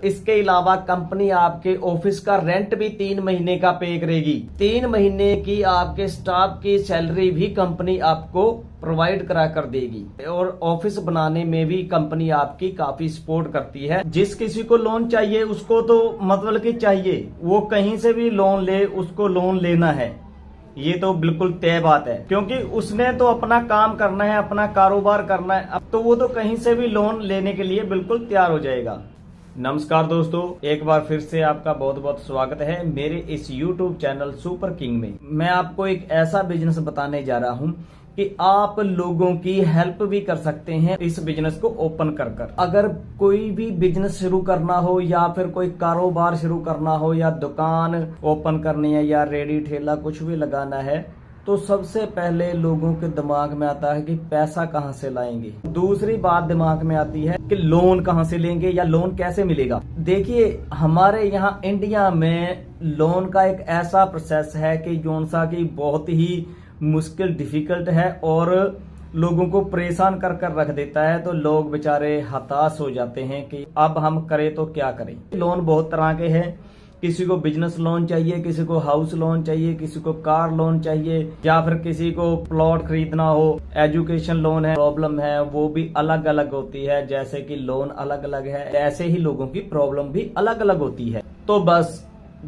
इसके अलावा कंपनी आपके ऑफिस का रेंट भी 3 महीने का पे करेगी। 3 महीने की आपके स्टाफ की सैलरी भी कंपनी आपको प्रोवाइड करा कर देगी और ऑफिस बनाने में भी कंपनी आपकी काफी सपोर्ट करती है। जिस किसी को लोन चाहिए उसको तो मतलब कि चाहिए, वो कहीं से भी लोन ले, उसको लोन लेना है, ये तो बिल्कुल तय बात है, क्योंकि उसने तो अपना काम करना है, अपना कारोबार करना है। अब तो वो तो कहीं से भी लोन लेने के लिए बिल्कुल तैयार हो जाएगा। नमस्कार दोस्तों, एक बार फिर से आपका बहुत बहुत स्वागत है मेरे इस YouTube चैनल सुपर किंग में। मैं आपको एक ऐसा बिजनेस बताने जा रहा हूं कि आप लोगों की हेल्प भी कर सकते हैं इस बिजनेस को ओपन कर कर। अगर कोई भी बिजनेस शुरू करना हो या फिर कोई कारोबार शुरू करना हो या दुकान ओपन करनी है या रेडी ठेला कुछ भी लगाना है, तो सबसे पहले लोगों के दिमाग में आता है कि पैसा कहां से लाएंगे। दूसरी बात दिमाग में आती है कि लोन कहां से लेंगे या लोन कैसे मिलेगा। देखिए, हमारे यहाँ इंडिया में लोन का एक ऐसा प्रोसेस है कि जोन सा की बहुत ही मुश्किल डिफिकल्ट है और लोगों को परेशान कर कर रख देता है। तो लोग बेचारे हताश हो जाते हैं कि अब हम करें तो क्या करें। लोन बहुत तरह के हैं, किसी को बिजनेस लोन चाहिए, किसी को हाउस लोन चाहिए, किसी को कार लोन चाहिए, या फिर किसी को प्लॉट खरीदना हो। एजुकेशन लोन है, प्रॉब्लम है, वो भी अलग अलग होती है। जैसे कि लोन अलग अलग है, ऐसे ही लोगों की प्रॉब्लम भी अलग अलग होती है। तो बस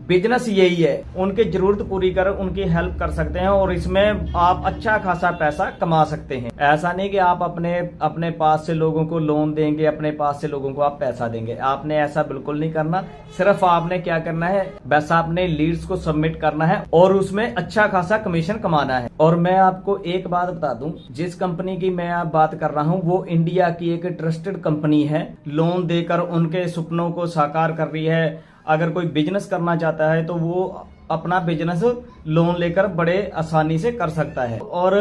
बिजनेस यही है, उनकी जरूरत पूरी कर उनकी हेल्प कर सकते हैं और इसमें आप अच्छा खासा पैसा कमा सकते हैं। ऐसा नहीं कि आप अपने पास से लोगों को लोन देंगे, अपने पास से लोगों को आप पैसा देंगे। आपने ऐसा बिल्कुल नहीं करना। सिर्फ आपने क्या करना है, बस आपने लीड्स को सबमिट करना है और उसमें अच्छा खासा कमीशन कमाना है। और मैं आपको एक बात बता दूं, जिस कंपनी की मैं आप बात कर रहा हूं वो इंडिया की एक ट्रस्टेड कंपनी है। लोन देकर उनके सपनों को साकार कर रही है। अगर कोई बिजनेस करना चाहता है तो वो अपना बिजनेस लोन लेकर बड़े आसानी से कर सकता है। और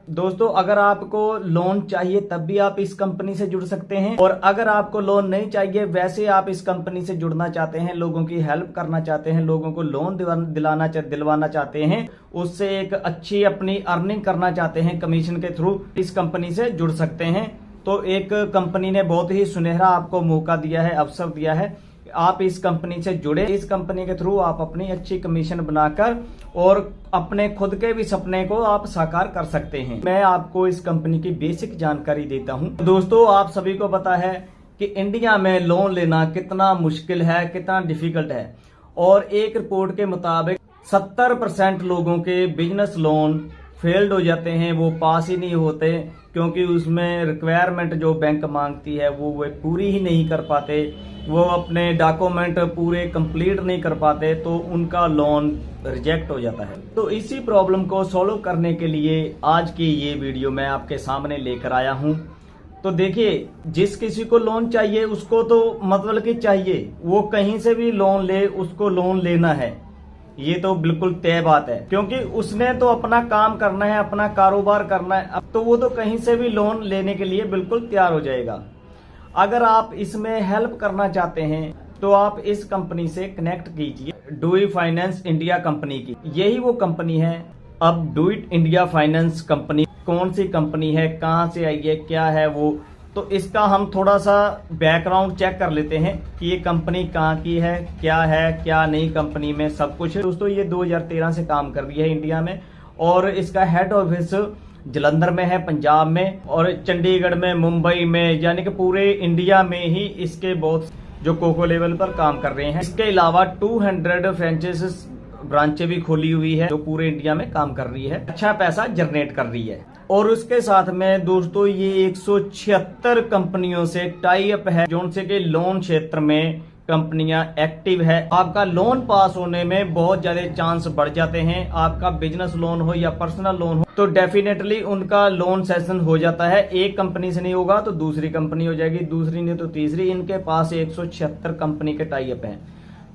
दोस्तों, अगर आपको लोन चाहिए तब भी आप इस कंपनी से जुड़ सकते हैं, और अगर आपको लोन नहीं चाहिए, वैसे आप इस कंपनी से जुड़ना चाहते हैं, लोगों की हेल्प करना चाहते हैं, लोगों को लोन दिलवाना चाहते हैं, उससे एक अच्छी अपनी अर्निंग करना चाहते हैं कमीशन के थ्रू, इस कंपनी से जुड़ सकते हैं। तो एक कंपनी ने बहुत ही सुनहरा आपको मौका दिया है, अवसर दिया है, आप इस कंपनी से जुड़े। इस कंपनी के थ्रू आप अपनी अच्छी कमीशन बनाकर और अपने खुद के भी सपने को आप साकार कर सकते हैं। मैं आपको इस कंपनी की बेसिक जानकारी देता हूं। दोस्तों, आप सभी को पता है कि इंडिया में लोन लेना कितना मुश्किल है, कितना डिफिकल्ट है, और एक रिपोर्ट के मुताबिक 70% लोगों के बिजनेस लोन फेल्ड हो जाते हैं, वो पास ही नहीं होते, क्योंकि उसमें रिक्वायरमेंट जो बैंक मांगती है वो पूरी ही नहीं कर पाते, वो अपने डॉक्यूमेंट पूरे कंप्लीट नहीं कर पाते, तो उनका लोन रिजेक्ट हो जाता है। तो इसी प्रॉब्लम को सॉल्व करने के लिए आज की ये वीडियो मैं आपके सामने लेकर आया हूं। तो देखिए, जिस किसी को लोन चाहिए उसको तो मतलब कि चाहिए, वो कहीं से भी लोन ले, उसको लोन लेना है, ये तो बिल्कुल तय बात है, क्योंकि उसने तो अपना काम करना है, अपना कारोबार करना है। अब तो वो तो कहीं से भी लोन लेने के लिए बिल्कुल तैयार हो जाएगा। अगर आप इसमें हेल्प करना चाहते हैं तो आप इस कंपनी से कनेक्ट कीजिए, डूई फाइनेंस इंडिया कंपनी की। यही वो कंपनी है। अब डूई इंडिया फाइनेंस कंपनी कौन सी कंपनी है, कहां से आई है, क्या है वो, तो इसका हम थोड़ा सा बैकग्राउंड चेक कर लेते हैं कि ये कंपनी कहाँ की है, क्या नहीं कंपनी में सब कुछ। दोस्तों, ये 2013 से काम कर रही है इंडिया में, और इसका हेड ऑफिस जलंधर में है, पंजाब में, और चंडीगढ़ में, मुंबई में, यानी कि पूरे इंडिया में ही इसके बहुत जो कोको लेवल पर काम कर रहे हैं। इसके अलावा 200 फ्रेंचाइज ब्रांचें भी खोली हुई है जो पूरे इंडिया में काम कर रही है, अच्छा पैसा जनरेट कर रही है। और उसके साथ में दोस्तों ये 176 कंपनियों से टाई अप है, जो उनसे के लोन क्षेत्र में कंपनियां एक्टिव है। आपका लोन पास होने में बहुत ज्यादा चांस बढ़ जाते हैं। आपका बिजनेस लोन हो या पर्सनल लोन हो तो डेफिनेटली उनका लोन सेशन हो जाता है। एक कंपनी से नहीं होगा तो दूसरी कंपनी हो जाएगी, दूसरी नहीं तो तीसरी। इनके पास 176 कंपनी के टाई अप है।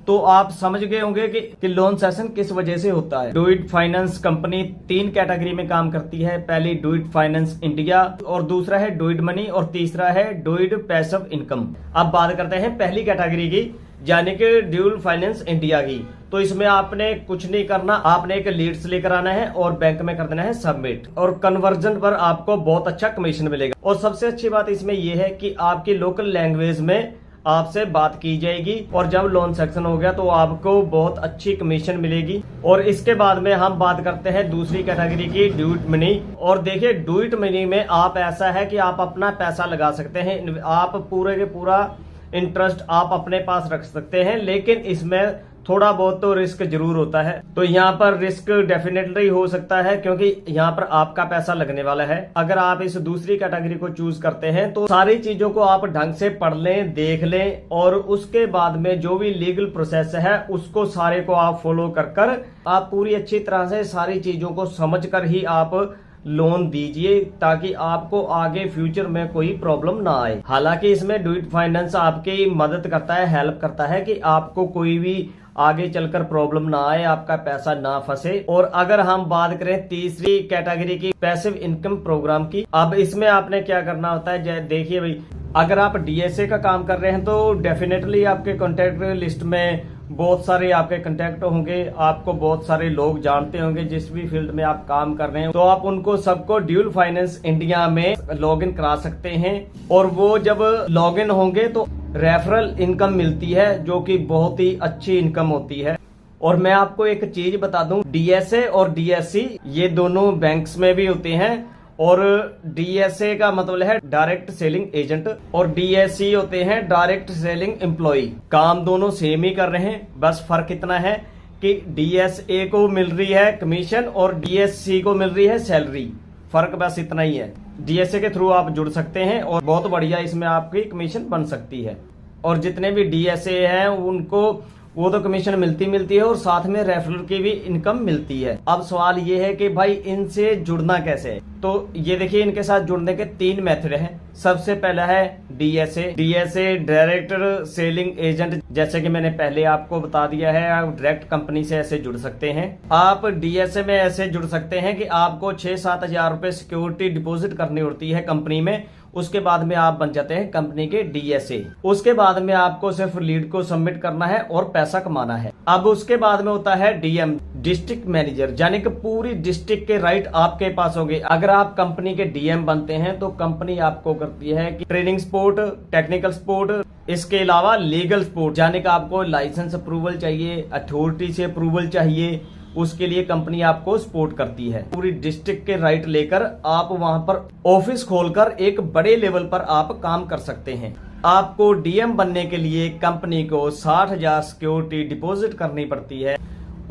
तो आप समझ गए होंगे कि लोन सेशन किस वजह से होता है। डूइट फाइनेंस कंपनी 3 कैटेगरी में काम करती है। पहली डूइट फाइनेंस इंडिया, और दूसरा है डूइट मनी, और तीसरा है डूइट पैसिव इनकम। अब बात करते हैं पहली कैटेगरी की, यानी कि डूइट फाइनेंस इंडिया की। तो इसमें आपने कुछ नहीं करना, आपने एक लीड्स लेकर आना है और बैंक में कर देना है सबमिट, और कन्वर्जन पर आपको बहुत अच्छा कमीशन मिलेगा। और सबसे अच्छी बात इसमें यह है कि आपकी लोकल लैंग्वेज में आपसे बात की जाएगी और जब लोन सेक्शन हो गया तो आपको बहुत अच्छी कमीशन मिलेगी। और इसके बाद में हम बात करते हैं दूसरी कैटेगरी की, डू इट मनी। और देखिए डू इट मनी में आप ऐसा है कि आप अपना पैसा लगा सकते हैं, आप पूरे के पूरा इंटरेस्ट आप अपने पास रख सकते हैं, लेकिन इसमें थोड़ा बहुत तो रिस्क जरूर होता है। तो यहाँ पर रिस्क डेफिनेटली हो सकता है क्योंकि यहाँ पर आपका पैसा लगने वाला है। अगर आप इस दूसरी कैटेगरी को चूज करते हैं तो सारी चीजों को आप ढंग से पढ़ लें, देख लें और उसके बाद में जो भी लीगल प्रोसेस है उसको सारे को आप फॉलो कर आप पूरी अच्छी तरह से सारी चीजों को समझ कर ही आप लोन दीजिए, ताकि आपको आगे फ्यूचर में कोई प्रॉब्लम ना आए। हालांकि इसमें डू इट फाइनेंस आपकी मदद करता है, हेल्प करता है कि आपको कोई भी आगे चलकर प्रॉब्लम ना आए, आपका पैसा ना फंसे। और अगर हम बात करें तीसरी कैटेगरी की, पैसिव इनकम प्रोग्राम की, अब इसमें आपने क्या करना होता है, देखिए भाई, अगर आप डीएसए का काम कर रहे हैं तो डेफिनेटली आपके कॉन्टेक्ट लिस्ट में बहुत सारे आपके कांटेक्ट होंगे, आपको बहुत सारे लोग जानते होंगे जिस भी फील्ड में आप काम कर रहे हैं, तो आप उनको सबको ड्यूल फाइनेंस इंडिया में लॉगिन करा सकते हैं। और वो जब लॉगिन होंगे तो रेफरल इनकम मिलती है जो कि बहुत ही अच्छी इनकम होती है। और मैं आपको एक चीज बता दूं, डीएसए और डीएससी ये दोनों बैंक्स में भी होते हैं। और डीएसए का मतलब है डायरेक्ट सेलिंग एजेंट और डीएससी होते हैं डायरेक्ट सेलिंग एम्प्लॉय। काम दोनों सेम ही कर रहे हैं, बस फर्क इतना है कि डीएसए को मिल रही है कमीशन और डीएससी को मिल रही है सैलरी। फर्क बस इतना ही है। डीएसए के थ्रू आप जुड़ सकते हैं और बहुत बढ़िया इसमें आपकी कमीशन बन सकती है। और जितने भी डीएसए हैं उनको वो तो कमीशन मिलती है और साथ में रेफरल की भी इनकम मिलती है। अब सवाल ये है कि भाई इनसे जुड़ना कैसे है, तो ये देखिए इनके साथ जुड़ने के 3 मेथड हैं। सबसे पहला है डीएसए डायरेक्टर सेलिंग एजेंट, जैसे कि मैंने पहले आपको बता दिया है, आप डायरेक्ट कंपनी से ऐसे जुड़ सकते हैं। आप डीएसए में ऐसे जुड़ सकते हैं कि आपको 6-7 हजार रुपए सिक्योरिटी डिपॉजिट करनी होती है कंपनी में, उसके बाद में आप बन जाते हैं कंपनी के डीएसए। उसके बाद में आपको सिर्फ लीड को सबमिट करना है और पैसा कमाना है। अब उसके बाद में होता है डीएम, डिस्ट्रिक्ट मैनेजर, यानी कि पूरी डिस्ट्रिक्ट के राइट आपके पास होंगे। अगर आप कंपनी के डीएम बनते हैं तो कंपनी आपको करती है कि ट्रेनिंग सपोर्ट, टेक्निकल सपोर्ट, इसके अलावा लीगल सपोर्ट, यानी कि आपको लाइसेंस अप्रूवल चाहिए, अथॉरिटी से अप्रूवल चाहिए, उसके लिए कंपनी आपको सपोर्ट करती है। पूरी डिस्ट्रिक्ट के राइट लेकर आप वहां पर ऑफिस खोलकर एक बड़े लेवल पर आप काम कर सकते हैं। आपको डीएम बनने के लिए कंपनी को 60,000 सिक्योरिटी डिपॉजिट करनी पड़ती है।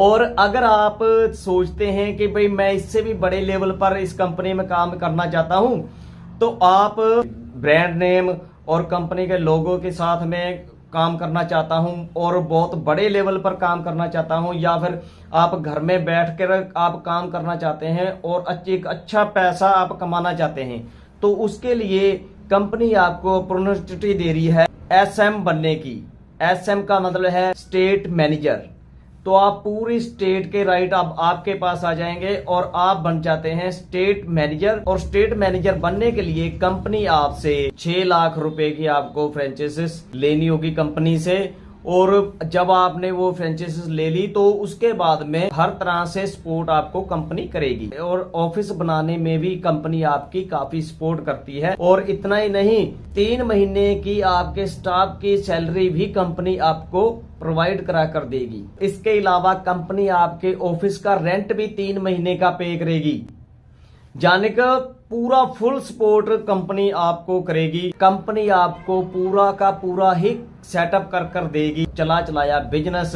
और अगर आप सोचते हैं कि भाई मैं इससे भी बड़े लेवल पर इस कंपनी में काम करना चाहता हूं, तो आप ब्रांड नेम और कंपनी के लोगों के साथ में काम करना चाहता हूं और बहुत बड़े लेवल पर काम करना चाहता हूं, या फिर आप घर में बैठकर आप काम करना चाहते हैं और एक अच्छा पैसा आप कमाना चाहते हैं, तो उसके लिए कंपनी आपको अपॉर्चुनिटी दे रही है एसएम बनने की। एसएम का मतलब है स्टेट मैनेजर। तो आप पूरी स्टेट के राइट अब आपके पास आ जाएंगे और आप बन जाते हैं स्टेट मैनेजर। और स्टेट मैनेजर बनने के लिए कंपनी आपसे 6 लाख रुपए की आपको फ्रेंचाइजीज लेनी होगी कंपनी से। और जब आपने वो फ्रेंचाइजीज ले ली तो उसके बाद में हर तरह से सपोर्ट आपको कंपनी करेगी और ऑफिस बनाने में भी कंपनी आपकी काफी सपोर्ट करती है। और इतना ही नहीं, 3 महीने की आपके स्टाफ की सैलरी भी कंपनी आपको प्रोवाइड करा कर देगी। इसके अलावा कंपनी आपके ऑफिस का रेंट भी 3 महीने का पे करेगी, जाने का पूरा फुल सपोर्ट कंपनी आपको करेगी। कंपनी आपको पूरा का पूरा ही सेटअप कर देगी, चलाया बिजनेस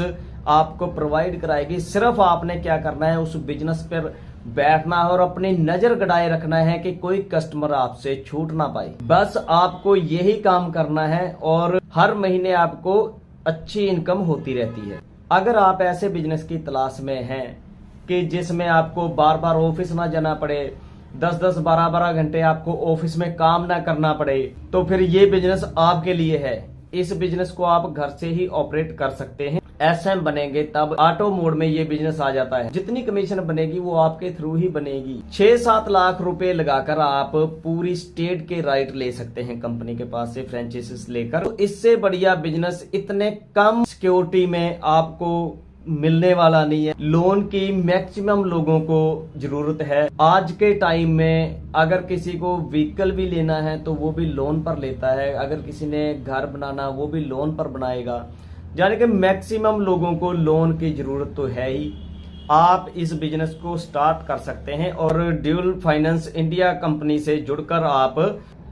आपको प्रोवाइड कराएगी। सिर्फ आपने क्या करना है, उस बिजनेस पर बैठना है और अपनी नजर गड़ाए रखना है कि कोई कस्टमर आपसे छूट ना पाए। बस आपको यही काम करना है और हर महीने आपको अच्छी इनकम होती रहती है। अगर आप ऐसे बिजनेस की तलाश में हैं कि जिसमें आपको बार बार ऑफिस ना जाना पड़े, 10-10, 12-12 घंटे आपको ऑफिस में काम ना करना पड़े, तो फिर ये बिजनेस आपके लिए है। इस बिजनेस को आप घर से ही ऑपरेट कर सकते हैं। एसएम बनेंगे तब ऑटो मोड में ये बिजनेस आ जाता है। जितनी कमीशन बनेगी वो आपके थ्रू ही बनेगी। 6-7 लाख रुपए लगाकर आप पूरी स्टेट के राइट ले सकते हैं कंपनी के पास से फ्रेंचाइजीज लेकर। तो इससे बढ़िया बिजनेस इतने कम सिक्योरिटी में आपको मिलने वाला नहीं है। लोन की मैक्सिमम लोगों को जरूरत है। आज के टाइम में अगर किसी को व्हीकल भी लेना है तो वो भी लोन पर लेता है, अगर किसी ने घर बनाना वो भी लोन पर बनाएगा। यानी कि मैक्सिमम लोगों को लोन की जरूरत तो है ही। आप इस बिजनेस को स्टार्ट कर सकते हैं और ड्यूल फाइनेंस इंडिया कंपनी से जुड़कर आप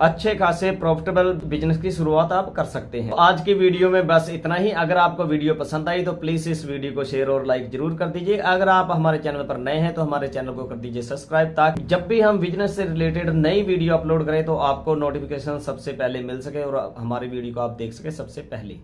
अच्छे खासे प्रॉफिटेबल बिजनेस की शुरुआत आप कर सकते हैं। आज की वीडियो में बस इतना ही। अगर आपको वीडियो पसंद आई तो प्लीज इस वीडियो को शेयर और लाइक जरूर कर दीजिए। अगर आप हमारे चैनल पर नए हैं तो हमारे चैनल को कर दीजिए सब्सक्राइब, ताकि जब भी हम बिजनेस से रिलेटेड नई वीडियो अपलोड करें तो आपको नोटिफिकेशन सबसे पहले मिल सके और हमारी वीडियो को आप देख सके सबसे पहले।